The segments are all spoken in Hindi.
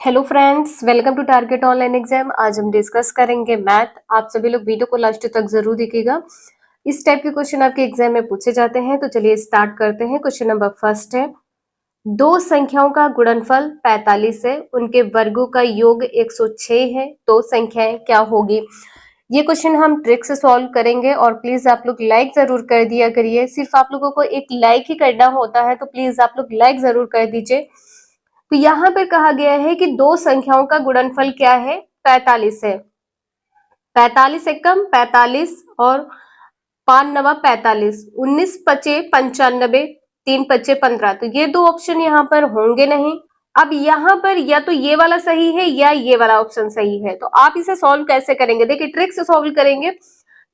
Hello friends, welcome to target online exam. आज हम डिस्कस करेंगे मैथ। आप सभी लोग वीडियो को लास्ट तक जरूर देखिएगा। इस टाइप के क्वेश्चन आपके एग्जाम में पूछे जाते हैं। तो चलिए स्टार्ट करते हैं। क्वेश्चन नंबर फर्स्ट है, दो संख्याओं का गुणनफल 45 है, उनके वर्गों का योग 106 है, तो संख्याएं क्या होगी। ये क्वेश्चन हम ट्रिक से सॉल्व करेंगे और प्लीज आप लोग लाइक जरूर कर दिया करिए। सिर्फ आप लोगों को एक लाइक ही करना होता है, तो प्लीज आप लोग लाइक जरूर कर दीजिए। तो यहाँ पर कहा गया है कि दो संख्याओं का गुणनफल क्या है, 45 है। 45 एकम 45 और 5 नवा 45, 19 पचे 95, 3 पचे 15। तो ये दो ऑप्शन यहाँ पर होंगे नहीं। अब यहाँ पर या तो ये वाला सही है या ये वाला ऑप्शन सही है। तो आप इसे सॉल्व कैसे करेंगे, देखिए ट्रिक से सॉल्व करेंगे।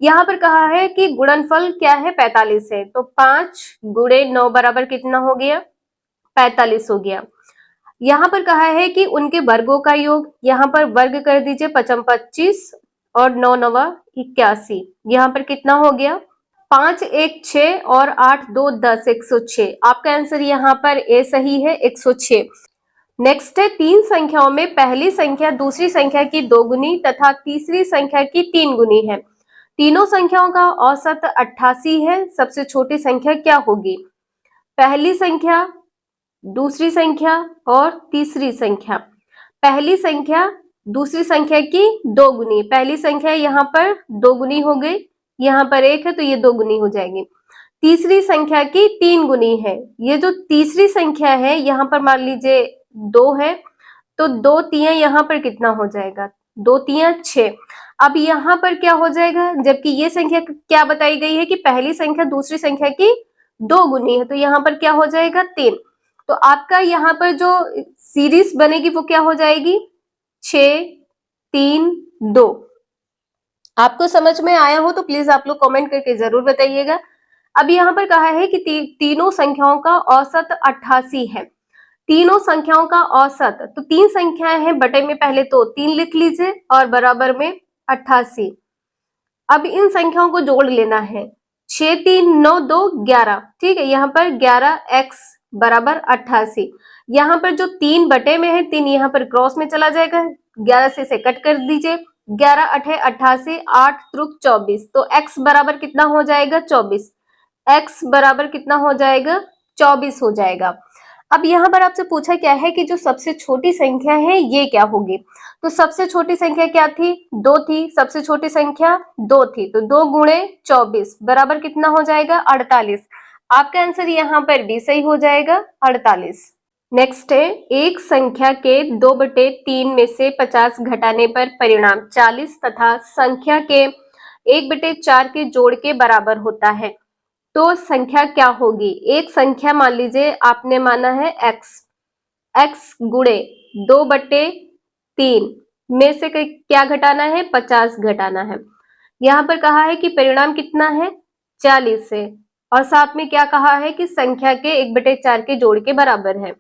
यहाँ पर कहा है कि गुणनफल क्या है, 45 है, तो 5 गुणे 9 बराबर कितना हो गया, 45 हो गया। यहाँ पर कहा है कि उनके वर्गों का योग, यहाँ पर वर्ग कर दीजिए, 55 25 और 9 नवा 81। यहाँ पर कितना हो गया, 5 1 6 और 8 2 10, 106। आपका आंसर यहाँ पर ए सही है, 106। नेक्स्ट है, तीन संख्याओं में पहली संख्या दूसरी संख्या की दोगुनी तथा तीसरी संख्या की 3 गुनी है। तीनों संख्याओं का औसत 88 है, सबसे छोटी संख्या क्या होगी। पहली संख्या, दूसरी संख्या और तीसरी संख्या। पहली संख्या दूसरी संख्या की दोगुनी, पहली संख्या यहाँ पर दोगुनी हो गई, यहाँ पर 1 है तो ये दोगुनी हो जाएगी। तीसरी संख्या की 3 गुनी है। ये जो तीसरी संख्या है यहाँ पर मान लीजिए 2 है, तो 2 तिया यहाँ पर कितना हो जाएगा, 2 तिया 6। अब यहाँ पर क्या हो जाएगा, जबकि ये संख्या क्या बताई गई है कि पहली संख्या दूसरी संख्या की 2 गुनी है, तो यहाँ पर क्या हो जाएगा, 3। तो आपका यहाँ पर जो सीरीज बनेगी वो क्या हो जाएगी, 6 3 2। आपको समझ में आया हो तो प्लीज आप लोग कमेंट करके जरूर बताइएगा। अब यहाँ पर कहा है कि तीनों संख्याओं का औसत 88 है। तीनों संख्याओं का औसत, तो 3 संख्याएं हैं, बटे में पहले तो 3 लिख लीजिए और बराबर में 88। अब इन संख्याओं को जोड़ लेना है, 6 3 9 2 11, ठीक है। यहाँ पर 11x बराबर 88। यहाँ पर जो 3 बटे में है, 3 यहाँ पर क्रॉस में चला जाएगा, 11 से इसे कट कर दीजिए, 11 अठे 88, 8 त्रुक 24, तो x बराबर कितना हो जाएगा, 24। x बराबर कितना हो जाएगा, 24 हो जाएगा। अब यहाँ पर आपसे पूछा क्या है कि जो सबसे छोटी संख्या है ये क्या होगी। तो सबसे छोटी संख्या क्या थी, 2 थी, सबसे छोटी संख्या 2 थी, तो 2 गुणे 24 बराबर कितना हो जाएगा, 48। आपका आंसर यहाँ पर भी सही हो जाएगा, 48। नेक्स्ट है, एक संख्या के 2/3 में से 50 घटाने पर परिणाम 40 तथा संख्या के 1/4 के जोड़ के बराबर होता है, तो संख्या क्या होगी। एक संख्या मान लीजिए आपने माना है x गुणे 2/3 में से क्या घटाना है, 50 घटाना है। यहाँ पर कहा है कि परिणाम कितना है, 40 है, और साथ में क्या कहा है कि संख्या के 1/4 के जोड़ के बराबर है।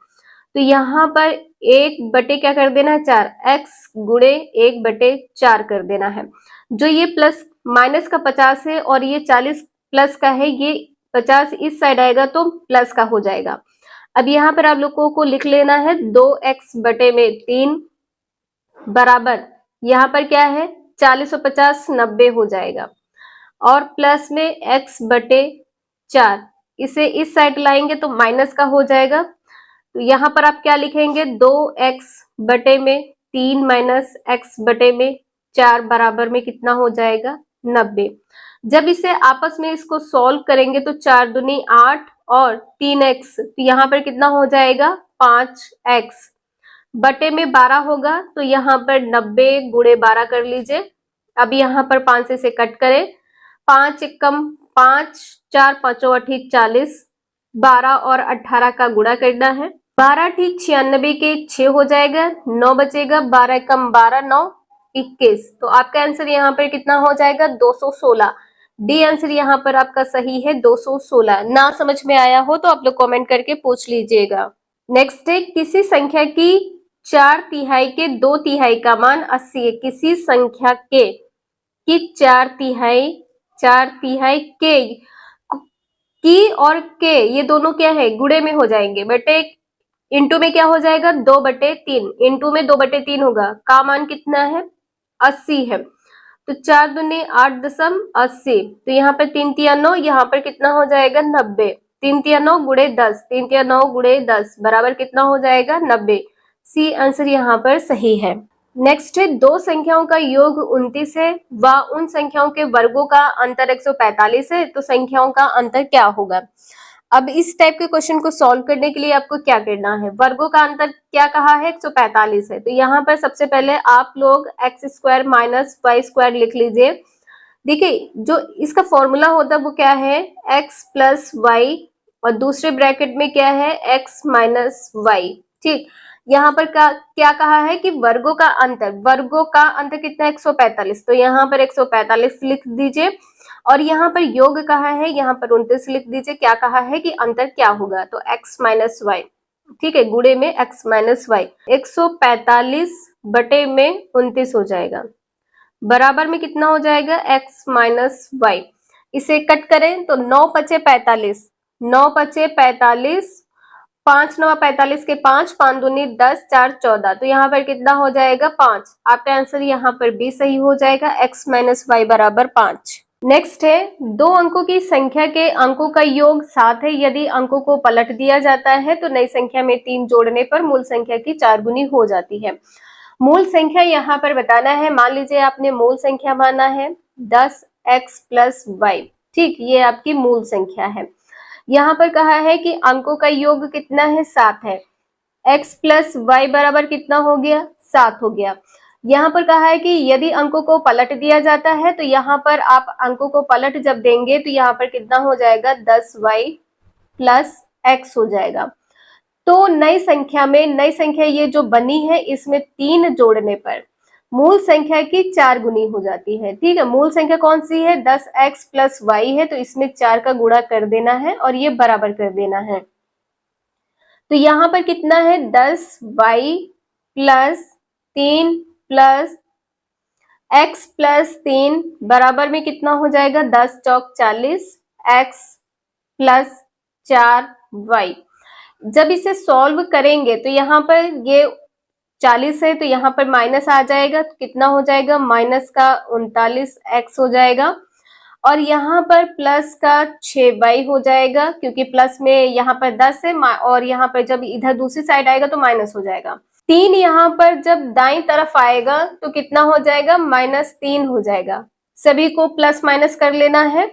तो यहाँ पर 1 क्या कर देना है, 4, x गुणे 1/4 कर देना है। जो ये प्लस माइनस का 50 है और ये 40 प्लस का है, ये 50 इस साइड आएगा तो प्लस का हो जाएगा। अब यहाँ पर आप लोगों को लिख लेना है 2x/3 बराबर, यहाँ पर क्या है, 40 और 50 90 हो जाएगा, और प्लस में x/4, इसे इस साइड लाएंगे तो माइनस का हो जाएगा। तो यहाँ पर आप क्या लिखेंगे, 2x/3 माइनस x/4 बराबर में कितना हो जाएगा, 90। जब इसे आपस में इसको सॉल्व करेंगे तो 4 दूनी 8 और 3x, तो यहाँ पर कितना हो जाएगा, 5x बटे में 12 होगा, तो यहाँ पर 90 गुणे 12 कर लीजिए। अब यहाँ पर 5 से इसे कट करें, 5 एकम 5, 4 5 8 40, 12 और 18 का गुणा करना है, 12 ठीक 96 के 6 हो जाएगा, 9 बचेगा, 12 एकम 12 9 21। तो आपका आंसर यहाँ पर कितना हो जाएगा, 216। डी आंसर यहाँ पर आपका सही है, 216। ना समझ में आया हो तो आप लोग कमेंट करके पूछ लीजिएगा। नेक्स्ट है, किसी संख्या की 4/3 के 2/3 का मान 80 है। किसी संख्या के कि 4/3 के की और के, ये दोनों क्या है, गुणे में हो जाएंगे, बटे इंटू में क्या हो जाएगा 2/3, इंटू में 2/3 होगा, का मान कितना है 80 है, तो 4 दूनी 8.80, तो यहाँ पर 3 तिया 9, यहाँ पर कितना हो जाएगा 90, 3 तिया 9 गुणे 10, 3 तिया 9 गुणे 10 बराबर कितना हो जाएगा 90। सी आंसर यहाँ पर सही है। नेक्स्ट है, दो संख्याओं का योग 29 है व उन संख्याओं के वर्गों का अंतर 145 है, तो संख्याओं का अंतर क्या होगा। अब इस टाइप के क्वेश्चन को सॉल्व करने के लिए आपको क्या करना है, वर्गों का अंतर क्या कहा है 145 है, तो यहाँ पर सबसे पहले आप लोग x² माइनस y² लिख लीजिए। देखिए जो इसका फॉर्मूला होता है वो क्या है x प्लस वाई, और दूसरे ब्रैकेट में क्या है x माइनस वाई। ठीक, यहाँ पर क्या कहा है कि वर्गों का अंतर कितना है 145, तो यहाँ पर 145 लिख दीजिए, और यहाँ पर योग कहा है, यहाँ पर 29 लिख दीजिए। क्या कहा है कि अंतर क्या होगा, तो x माइनस वाई, ठीक है, गुणे में x माइनस वाई, 145 बटे में 29 हो जाएगा, बराबर में कितना हो जाएगा x माइनस वाई। इसे कट करें तो 9 पचे 45, 9 पचे 45, 5 9 45 के 5, 5 दूनी 10, 4 14, तो यहाँ पर कितना हो जाएगा 5। आपका आंसर यहाँ पर भी सही हो जाएगा, x माइनस वाई बराबर 5। नेक्स्ट है, दो अंकों की संख्या के अंकों का योग 7 है, यदि अंकों को पलट दिया जाता है तो नई संख्या में 3 जोड़ने पर मूल संख्या की 4 गुनी हो जाती है। मूल संख्या यहाँ पर बताना है, मान लीजिए आपने मूल संख्या माना है 10x प्लस वाई, ठीक, ये आपकी मूल संख्या है। यहाँ पर कहा है कि अंकों का योग कितना है 7 है, x प्लस वाई बराबर कितना हो गया 7 हो गया। यहाँ पर कहा है कि यदि अंकों को पलट दिया जाता है, तो यहाँ पर आप अंकों को पलट जब देंगे तो यहाँ पर कितना हो जाएगा 10y प्लस x हो जाएगा। तो नई संख्या ये जो बनी है, इसमें 3 जोड़ने पर मूल संख्या की 4 गुनी हो जाती है। ठीक है, मूल संख्या कौन सी है 10x प्लस वाई है, तो इसमें 4 का गुणा कर देना है और ये बराबर कर देना है। तो यहाँ पर कितना है 10y plus 3 plus x plus 3 बराबर में कितना हो जाएगा 10 चौक 40, x प्लस 4y। जब इसे सॉल्व करेंगे तो यहाँ पर ये 40 है, तो यहाँ पर माइनस आ जाएगा, तो कितना हो जाएगा माइनस का 39x हो जाएगा, और यहाँ पर प्लस का 6y हो जाएगा, क्योंकि प्लस में यहाँ पर 10 है, और यहाँ पर जब इधर दूसरी साइड आएगा तो माइनस हो जाएगा। 3 यहाँ पर जब दाईं तरफ आएगा तो कितना हो जाएगा -3 हो जाएगा। सभी को प्लस माइनस कर लेना है,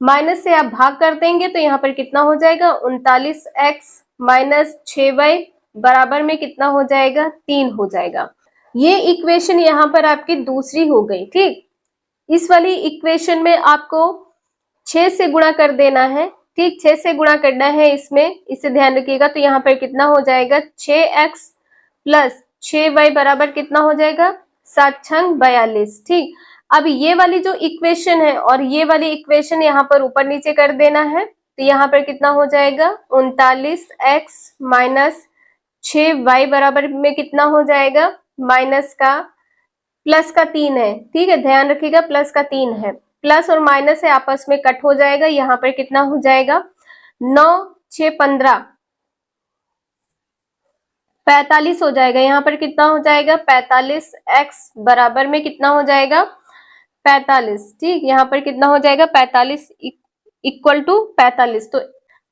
माइनस से आप भाग कर देंगे तो यहाँ पर कितना हो जाएगा 39x माइनस 6y बराबर में कितना हो जाएगा 3 हो जाएगा। ये इक्वेशन यहाँ पर आपकी दूसरी हो गई। ठीक, इस वाली इक्वेशन में आपको 6 से गुणा कर देना है। ठीक, 6 से गुणा करना है इसमें, इसे ध्यान रखिएगा। तो यहाँ पर कितना हो जाएगा 6x प्लस 6y बराबर कितना हो जाएगा 7 छंग 42। ठीक, अब ये वाली जो इक्वेशन है और ये वाली इक्वेशन यहाँ पर ऊपर नीचे कर देना है, तो यहाँ पर कितना हो जाएगा 39x माइनस 6y बराबर में कितना हो जाएगा माइनस का प्लस का 3 है। ठीक है, ध्यान रखिएगा प्लस का 3 है, प्लस और माइनस है आपस में कट हो जाएगा। यहाँ पर कितना हो जाएगा 9 6 15 45 हो जाएगा। यहाँ पर कितना हो जाएगा 45x बराबर में कितना हो जाएगा 45। ठीक, यहाँ पर कितना हो जाएगा 45 इक्वल टू 45, तो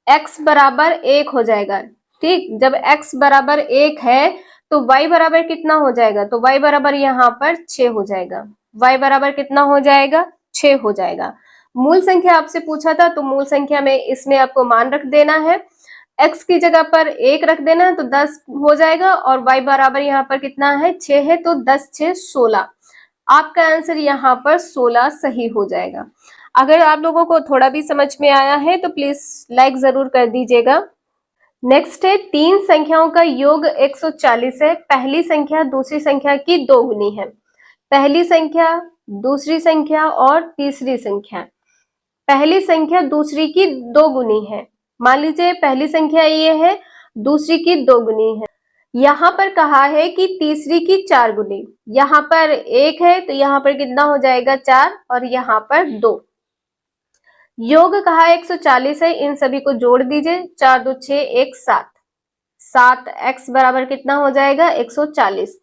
x बराबर 1 हो जाएगा। ठीक, जब x बराबर 1 है तो y बराबर कितना हो जाएगा, तो y बराबर यहाँ पर 6 हो जाएगा। y बराबर कितना हो जाएगा 6 हो जाएगा। मूल संख्या आपसे पूछा था, तो मूल संख्या में इसमें आपको मान रख देना है, x की जगह पर 1 रख देना है तो 10 हो जाएगा, और y बराबर यहाँ पर कितना है 6 है, तो 10 6 16। आपका आंसर यहाँ पर 16 सही हो जाएगा। अगर आप लोगों को थोड़ा भी समझ में आया है तो प्लीज लाइक जरूर कर दीजिएगा। नेक्स्ट है, 3 संख्याओं का योग 140 है। पहली संख्या दूसरी संख्या की 2 गुनी है। पहली संख्या, दूसरी संख्या और तीसरी संख्या। पहली संख्या दूसरी की 2 गुनी है। मान लीजिए पहली संख्या ये है, दूसरी की 2 गुनी है। यहाँ पर कहा है कि तीसरी की 4 गुनी। यहाँ पर 1 है तो यहाँ पर कितना हो जाएगा 4, और यहाँ पर 2। योग कहा है 140 है, इन सभी को जोड़ दीजिए, 4 2 6 1 7। 7x बराबर कितना हो जाएगा 140।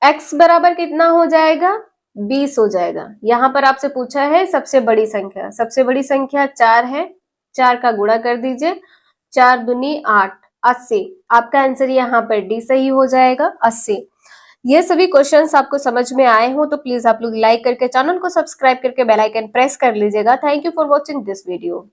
x बराबर कितना हो जाएगा 20 हो जाएगा। यहाँ पर आपसे पूछा है सबसे बड़ी संख्या, सबसे बड़ी संख्या 4 है, 4 का गुणा कर दीजिए, 4 दूनी 8, 80। आपका आंसर यहाँ पर डी सही हो जाएगा 80। ये सभी क्वेश्चंस आपको समझ में आए हो तो प्लीज आप लोग लाइक करके चैनल को सब्सक्राइब करके बेल आइकन प्रेस कर लीजिएगा। Thank you for watching this video.